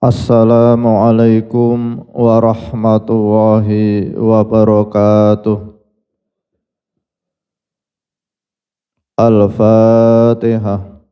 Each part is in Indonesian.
Assalamualaikum warahmatullahi wabarakatuh. Al-Fatihah.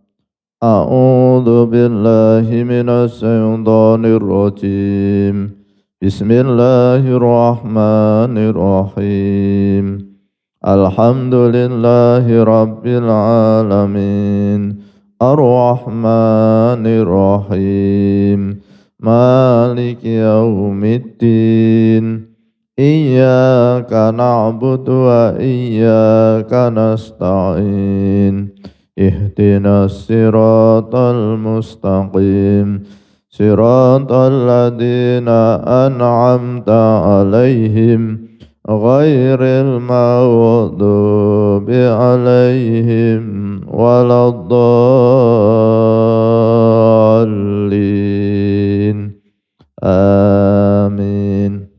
A'udzu billahi minasy syaithanir rajim. Bismillahirrahmanirrahim. Alhamdulillahi rabbil alamin. Ar-Rahmanir Rahim. Maliki yaumiddin. Iyyaka na'budu wa iyyaka nasta'in. Ihdinas siratal mustaqim. Siratal ladzina an'amta 'alaihim ghairil maghdubi 'alaihim waladdallin. Amin.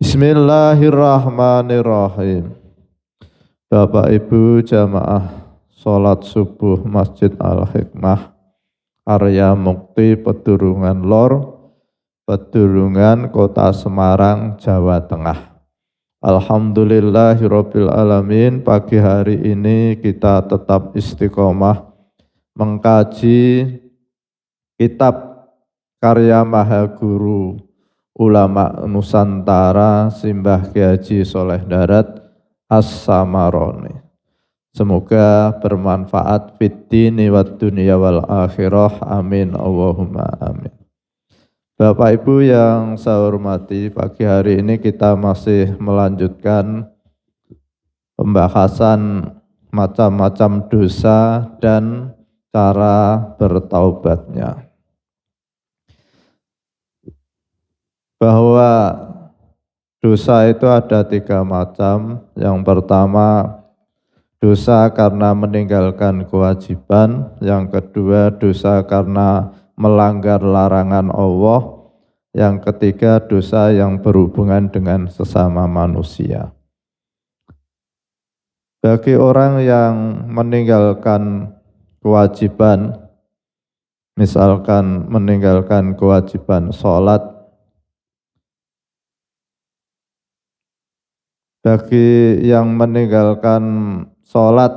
Bismillahirrahmanirrahim. Bapak Ibu jamaah sholat subuh Masjid Al-Hikmah Arya Mukti Pedurungan Lor, Pedurungan Kota Semarang, Jawa Tengah. Alhamdulillahirabbil alamin. Pagi hari ini kita tetap istiqomah mengkaji kitab karya Mahaguru Ulama Nusantara Simbah Kyai Haji Soleh Darat As-Samaroni. Semoga bermanfaat fid dini wad dunya wal akhirah. Amin Allahumma amin. Bapak Ibu yang saya hormati, pagi hari ini kita masih melanjutkan pembahasan macam-macam dosa dan cara bertaubatnya. Bahwa dosa itu ada 3 macam. Yang pertama, dosa karena meninggalkan kewajiban. Yang kedua, dosa karena melanggar larangan Allah. Yang ketiga, dosa yang berhubungan dengan sesama manusia. Bagi orang yang meninggalkan kewajiban, misalkan meninggalkan kewajiban sholat, bagi yang meninggalkan sholat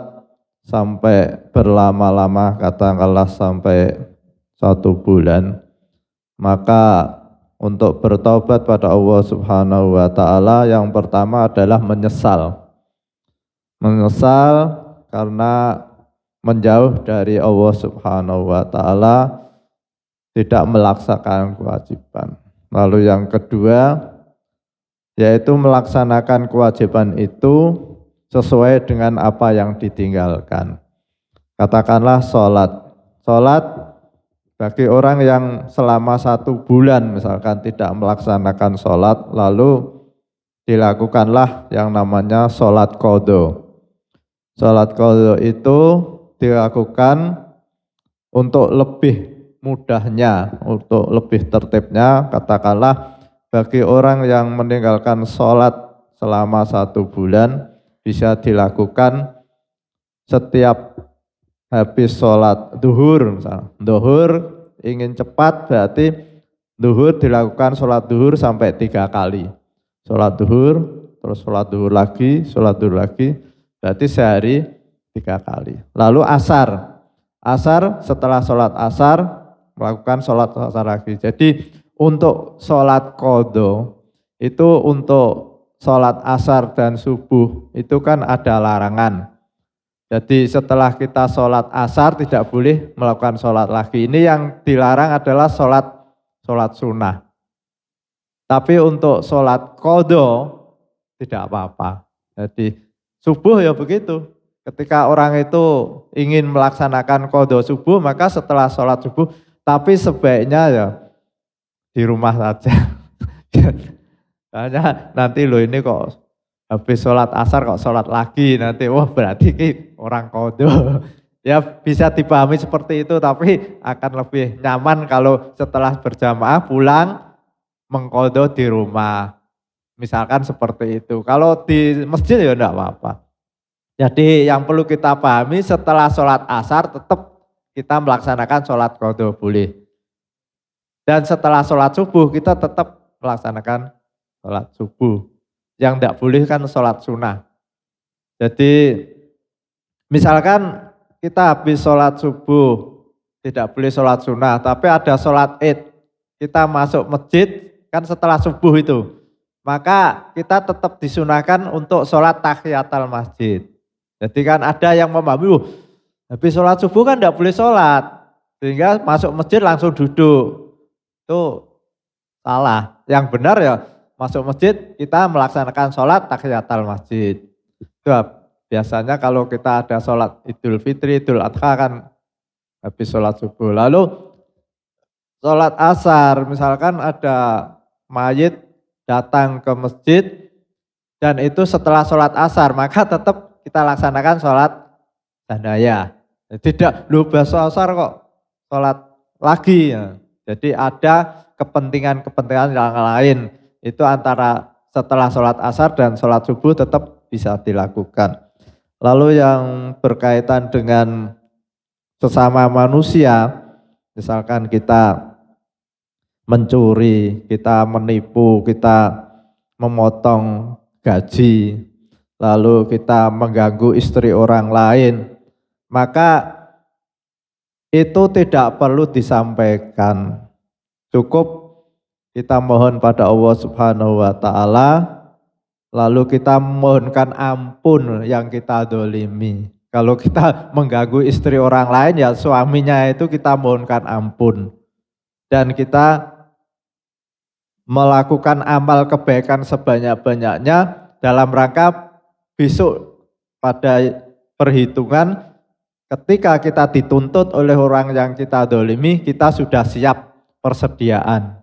sampai berlama-lama, katakanlah sampai 1 bulan, maka untuk bertaubat pada Allah Subhanahu wa Ta'ala, yang pertama adalah menyesal. Menyesal karena menjauh dari Allah Subhanahu wa Ta'ala, tidak melaksanakan kewajiban. Lalu yang kedua, yaitu melaksanakan kewajiban itu sesuai dengan apa yang ditinggalkan. Katakanlah sholat. Sholat bagi orang yang selama 1 bulan misalkan tidak melaksanakan sholat, lalu dilakukanlah yang namanya sholat qadha. Sholat qadha itu dilakukan untuk lebih mudahnya, untuk lebih tertibnya. Katakanlah bagi orang yang meninggalkan sholat selama 1 bulan, bisa dilakukan setiap habis sholat duhur. Duhur ingin cepat, berarti duhur dilakukan sholat duhur sampai 3 kali. Sholat duhur, terus sholat duhur lagi, berarti sehari 3 kali. Lalu asar. Asar, setelah sholat asar, melakukan sholat asar lagi. Jadi untuk sholat qadha itu, untuk sholat asar dan subuh itu kan ada larangan. Jadi setelah kita sholat asar tidak boleh melakukan sholat lagi. Ini yang dilarang adalah sholat sunnah. Tapi untuk sholat qadha tidak apa-apa. Jadi subuh ya begitu. Ketika orang itu ingin melaksanakan qadha subuh, maka setelah sholat subuh, tapi sebaiknya ya di rumah saja. Hanya nanti loh ini kok habis sholat asar kok sholat lagi, nanti wah berarti orang qadha. Ya bisa dipahami seperti itu, tapi akan lebih nyaman kalau setelah berjamaah pulang mengqadha di rumah. Misalkan seperti itu. Kalau di masjid ya enggak apa-apa. Jadi yang perlu kita pahami, setelah sholat asar tetap kita melaksanakan sholat qadha boleh. Dan setelah sholat subuh kita tetap melaksanakan sholat subuh. Yang tidak boleh kan sholat sunnah. Jadi misalkan kita habis sholat subuh, tidak boleh sholat sunnah, tapi ada sholat id, kita masuk masjid kan setelah subuh itu, maka kita tetap disunahkan untuk sholat tahiyatul masjid. Jadi kan ada yang memahami, habis sholat subuh kan tidak boleh sholat, sehingga masuk masjid langsung duduk. Itu salah. Yang benar ya masuk masjid kita melaksanakan sholat tahiyatul masjid. Itu biasanya kalau kita ada sholat Idul Fitri, Idul Adha kan habis sholat subuh. Lalu sholat asar, misalkan ada mayit datang ke masjid dan itu setelah sholat asar, maka tetap kita laksanakan sholat sanaya. Tidak, lu bahasa asar kok sholat lagi. Ya. Jadi ada kepentingan-kepentingan yang lain. Itu antara setelah sholat asar dan sholat subuh tetap bisa dilakukan. Lalu yang berkaitan dengan sesama manusia, misalkan kita mencuri, kita menipu, kita memotong gaji, lalu kita mengganggu istri orang lain, maka itu tidak perlu disampaikan. Cukup kita mohon pada Allah Subhanahu wa Ta'ala, lalu kita mohonkan ampun yang kita dolimi. Kalau kita mengganggu istri orang lain, ya suaminya itu kita mohonkan ampun. Dan kita melakukan amal kebaikan sebanyak-banyaknya dalam rangka besok pada perhitungan ketika kita dituntut oleh orang yang kita dolimi, kita sudah siap persediaan.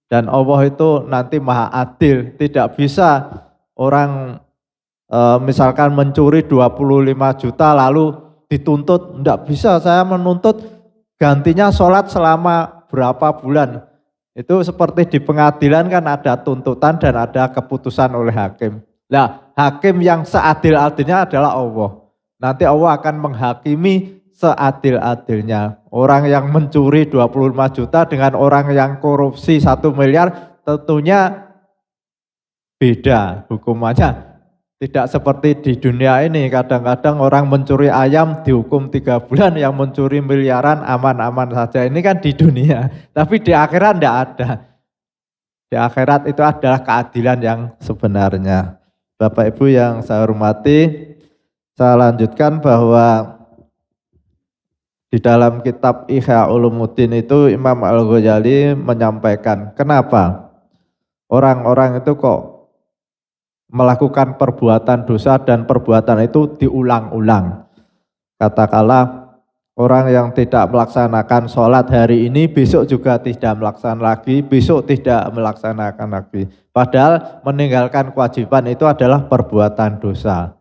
Dan Allah itu nanti maha adil, tidak bisa orang misalkan mencuri 25 juta lalu dituntut, tidak bisa saya menuntut gantinya sholat selama berapa bulan. Itu seperti di pengadilan kan ada tuntutan dan ada keputusan oleh hakim. Nah, hakim yang seadil-adilnya adalah Allah. Nanti Allah akan menghakimi seadil-adilnya. Orang yang mencuri 25 juta dengan orang yang korupsi 1 miliar tentunya beda hukumannya. Tidak seperti di dunia ini, kadang-kadang orang mencuri ayam dihukum 3 bulan, yang mencuri miliaran aman-aman saja. Ini kan di dunia, tapi di akhirat tidak ada. Di akhirat itu adalah keadilan yang sebenarnya. Bapak Ibu yang saya hormati, saya lanjutkan bahwa di dalam kitab Ihya Ulumuddin itu Imam Al-Ghazali menyampaikan kenapa orang-orang itu kok melakukan perbuatan dosa dan perbuatan itu diulang-ulang. Katakanlah orang yang tidak melaksanakan sholat hari ini besok juga tidak melaksanakan lagi, besok tidak melaksanakan lagi. Padahal meninggalkan kewajiban itu adalah perbuatan dosa.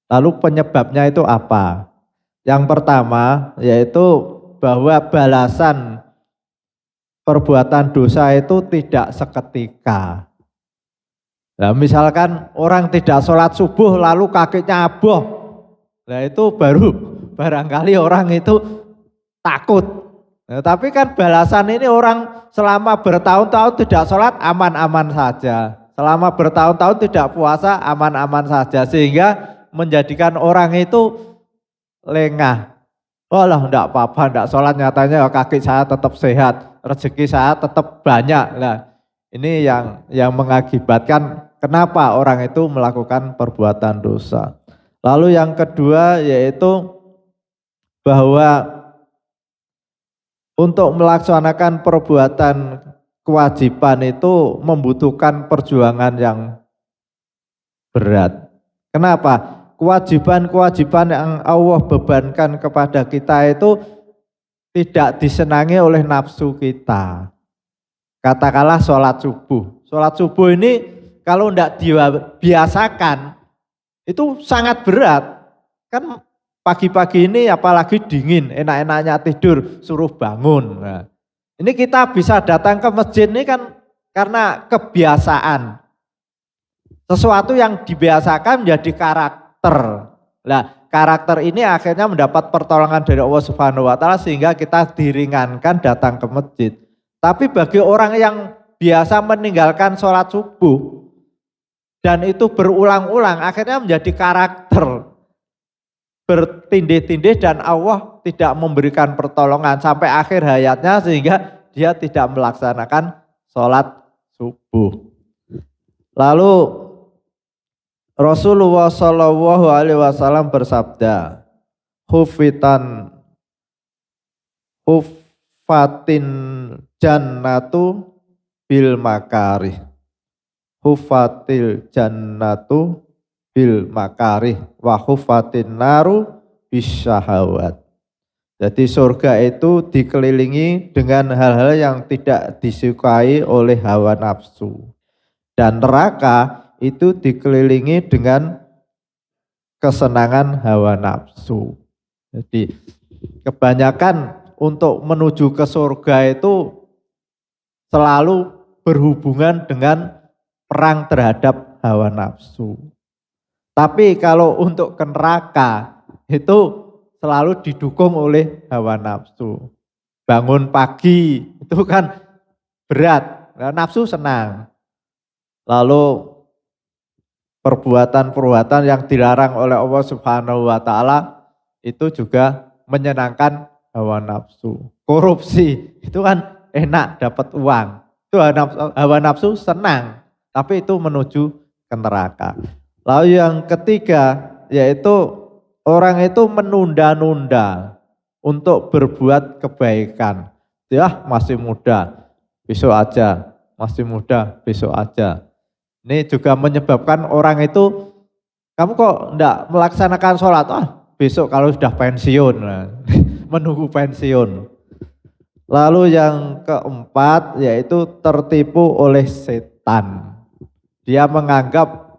Lalu penyebabnya itu apa? Yang pertama yaitu bahwa balasan perbuatan dosa itu tidak seketika. Nah, misalkan orang tidak sholat subuh lalu kakinya aboh, nah itu baru barangkali orang itu takut. Nah, tapi kan balasan ini orang selama bertahun-tahun tidak sholat aman-aman saja, selama bertahun-tahun tidak puasa aman-aman saja, sehingga menjadikan orang itu lengah. Oh lah enggak apa-apa, enggak sholat, nyatanya kaki saya tetap sehat, rezeki saya tetap banyak. Nah, ini yang mengakibatkan kenapa orang itu melakukan perbuatan dosa. Lalu yang kedua yaitu bahwa untuk melaksanakan perbuatan kewajiban itu membutuhkan perjuangan yang berat. Kenapa? Kewajiban-kewajiban yang Allah bebankan kepada kita itu tidak disenangi oleh nafsu kita. Katakanlah sholat subuh. Sholat subuh ini kalau tidak dibiasakan itu sangat berat. Kan pagi-pagi ini apalagi dingin, enak-enaknya tidur, suruh bangun. Nah, ini kita bisa datang ke masjid ini kan karena kebiasaan. Sesuatu yang dibiasakan menjadi karakter. Nah, karakter ini akhirnya mendapat pertolongan dari Allah Subhanahu wa Ta'ala sehingga kita diringankan datang ke masjid. Tapi bagi orang yang biasa meninggalkan sholat subuh dan itu berulang-ulang, akhirnya menjadi karakter bertindih-tindih dan Allah tidak memberikan pertolongan sampai akhir hayatnya sehingga dia tidak melaksanakan sholat subuh. Lalu Rasulullah Shallallahu Alaihi Wasallam bersabda, Hufatin jannatu bil makarih. Hufatil jannatu bil makarih wa hufatin naru bisyahawat. Jadi surga itu dikelilingi dengan hal-hal yang tidak disukai oleh hawa nafsu. Dan neraka itu dikelilingi dengan kesenangan hawa nafsu. Jadi kebanyakan untuk menuju ke surga itu selalu berhubungan dengan perang terhadap hawa nafsu. Tapi kalau untuk ke neraka itu selalu didukung oleh hawa nafsu. Bangun pagi itu kan berat, nafsu senang. Lalu perbuatan-perbuatan yang dilarang oleh Allah Subhanahu wa taala itu juga menyenangkan hawa nafsu. Korupsi itu kan enak dapat uang. Itu hawa nafsu senang, tapi itu menuju ke neraka. Lalu yang ketiga yaitu orang itu menunda-nunda untuk berbuat kebaikan. Ya masih muda, besok aja. Masih muda, besok aja. Ini juga menyebabkan orang itu, kamu kok enggak melaksanakan sholat? Besok kalau sudah pensiun, menunggu pensiun. Lalu yang keempat yaitu tertipu oleh setan. Dia menganggap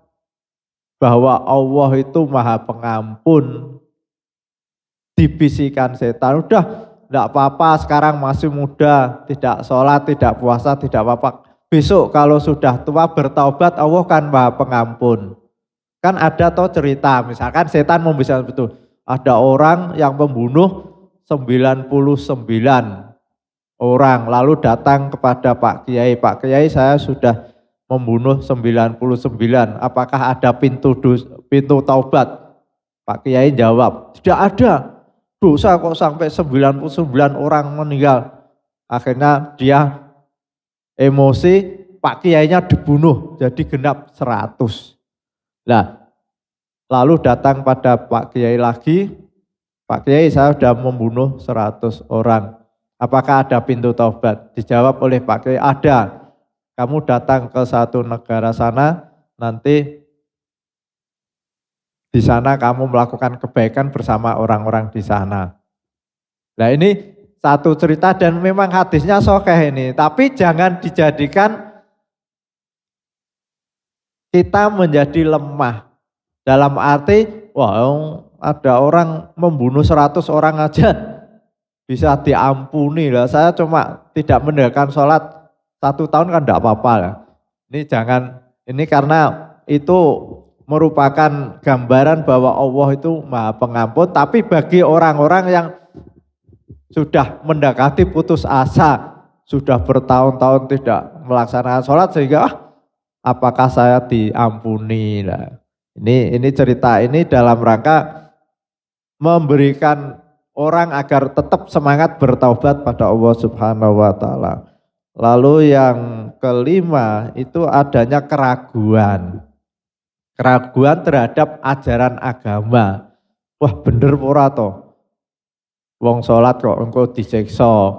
bahwa Allah itu maha pengampun. Dibisikan setan, udah enggak apa-apa sekarang masih muda, tidak sholat, tidak puasa, tidak apa-apa. Besok kalau sudah tua bertaubat Allah kan maha pengampun. Kan ada toh cerita, misalkan setan membisarkan betul. Ada orang yang membunuh 99 orang lalu datang kepada Pak Kiai. Pak Kiai saya sudah membunuh 99. Apakah ada pintu taubat? Pak Kiai jawab, tidak ada. Dosa kok sampai 99 orang meninggal. Akhirnya dia emosi, Pak Kiainya dibunuh jadi genap 100. Nah, lalu datang pada Pak Kiai lagi, Pak Kiai saya sudah membunuh 100 orang. Apakah ada pintu taubat? Dijawab oleh Pak Kiai, ada. Kamu datang ke satu negara sana, nanti di sana kamu melakukan kebaikan bersama orang-orang di sana. Nah ini satu cerita dan memang hadisnya sahih ini, tapi jangan dijadikan kita menjadi lemah. Dalam arti, wah ada orang membunuh 100 orang aja bisa diampuni lah. Saya cuma tidak meninggalkan sholat 1 tahun kan tidak apa-apa lah. Ini jangan, ini karena itu merupakan gambaran bahwa Allah itu maha pengampun, tapi bagi orang-orang yang sudah mendekati putus asa, sudah bertahun-tahun tidak melaksanakan sholat sehingga apakah saya diampuni lah. Ini cerita ini dalam rangka memberikan orang agar tetap semangat bertaubat pada Allah Subhanahu wa taala. Lalu yang kelima itu adanya keraguan. Keraguan terhadap ajaran agama. Wah bener ora toh? Wong sholat kok engko disiksa,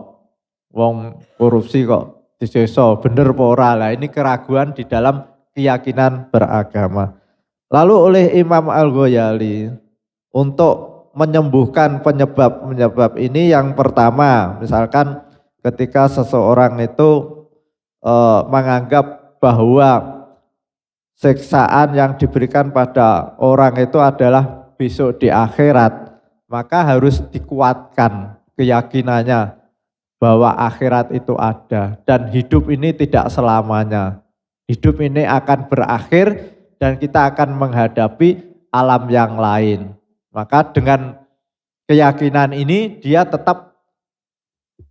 wong korupsi kok disiksa, bener apa ora lah. Ini keraguan di dalam keyakinan beragama. Lalu oleh Imam Al-Ghazali untuk menyembuhkan penyebab ini yang pertama, misalkan ketika seseorang itu menganggap bahwa siksaan yang diberikan pada orang itu adalah besok di akhirat, maka harus dikuatkan keyakinannya bahwa akhirat itu ada dan hidup ini tidak selamanya. Hidup ini akan berakhir dan kita akan menghadapi alam yang lain. Maka dengan keyakinan ini dia tetap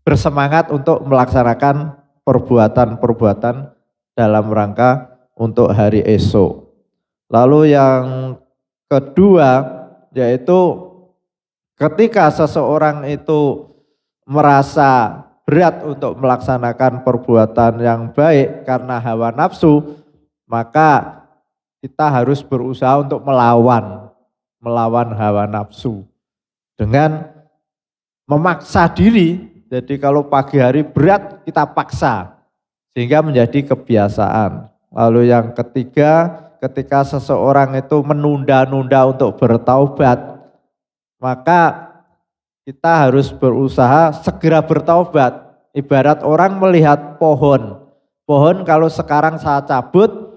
bersemangat untuk melaksanakan perbuatan-perbuatan dalam rangka untuk hari esok. Lalu yang kedua yaitu ketika seseorang itu merasa berat untuk melaksanakan perbuatan yang baik karena hawa nafsu, maka kita harus berusaha untuk melawan hawa nafsu dengan memaksa diri. Jadi kalau pagi hari berat kita paksa sehingga menjadi kebiasaan. Lalu yang ketiga, ketika seseorang itu menunda-nunda untuk bertaubat, maka kita harus berusaha segera bertaubat. Ibarat orang melihat pohon. Pohon kalau sekarang saya cabut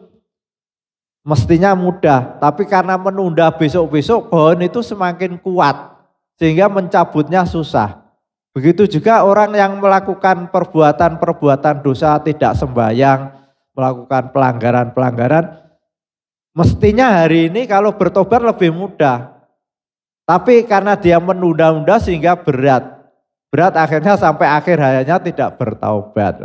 mestinya mudah, tapi karena menunda besok-besok pohon itu semakin kuat sehingga mencabutnya susah. Begitu juga orang yang melakukan perbuatan-perbuatan dosa, tidak sembahyang, melakukan pelanggaran-pelanggaran, mestinya hari ini kalau bertobat lebih mudah. Tapi karena dia menunda-nunda sehingga berat. Berat akhirnya sampai akhir hayatnya tidak bertaubat.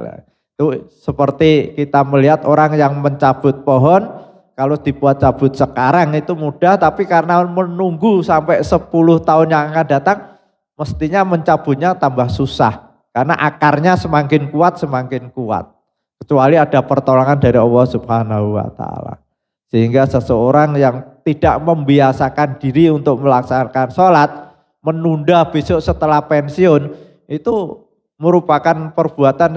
Itu seperti kita melihat orang yang mencabut pohon, kalau dibuat cabut sekarang itu mudah, tapi karena menunggu sampai 10 tahun yang akan datang, mestinya mencabutnya tambah susah. Karena akarnya semakin kuat. Kecuali ada pertolongan dari Allah Subhanahu wa Ta'ala. Sehingga seseorang yang tidak membiasakan diri untuk melaksanakan sholat, menunda besok setelah pensiun, itu merupakan perbuatan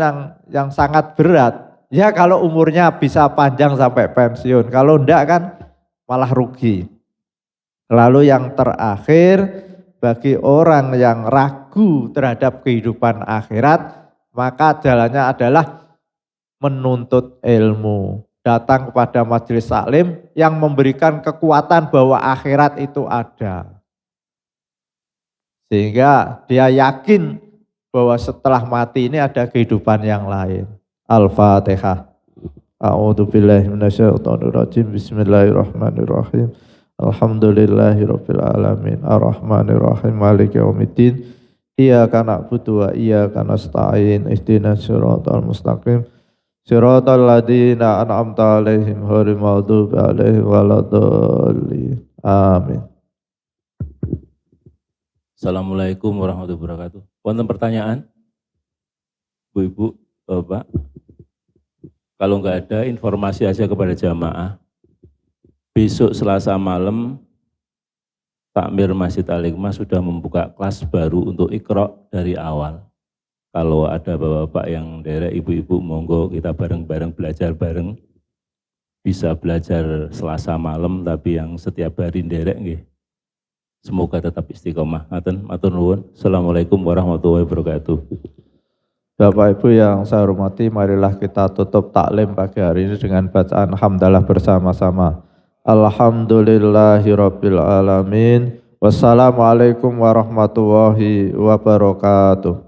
yang sangat berat. Ya kalau umurnya bisa panjang sampai pensiun, kalau enggak kan malah rugi. Lalu yang terakhir, bagi orang yang ragu terhadap kehidupan akhirat, maka jalannya adalah menuntut ilmu. Datang kepada majelis taklim yang memberikan kekuatan bahwa akhirat itu ada. Sehingga dia yakin bahwa setelah mati ini ada kehidupan yang lain. Al-Fatihah. A'udzubillahi minasyaitonirrajim. Bismillahirrahmanirrahim. Alhamdulillahirabbil alamin. Arrahmanirrahim. Maliki yaumiddin. Iyyaka na'budu wa iyyaka nasta'in. Ihdinas siratal mustaqim. Siratal ladzina an'amta 'alaihim ghairil maghdubi 'alaihim waladdallin. Amin. Assalamualaikum warahmatullahi wabarakatuh. Wonten pertanyaan? Bu, Ibu, Bapak? Kalau enggak ada, informasi aja kepada jamaah. Besok Selasa malam, Takmir Masjid Al-Hikmah sudah membuka kelas baru untuk Iqra dari awal. Kalau ada bapak-bapak yang daerah, ibu-ibu, monggo kita bareng-bareng belajar bareng. Bisa belajar Selasa malam, tapi yang setiap hari nderek nggih. Semoga tetap istiqomah. Ngaten, matur nuwun. Assalamualaikum warahmatullahi wabarakatuh. Bapak Ibu yang saya hormati, marilah kita tutup taklim pagi hari ini dengan bacaan hamdalah bersama-sama. Alhamdulillahirabbil alamin. Wassalamualaikum warahmatullahi wabarakatuh.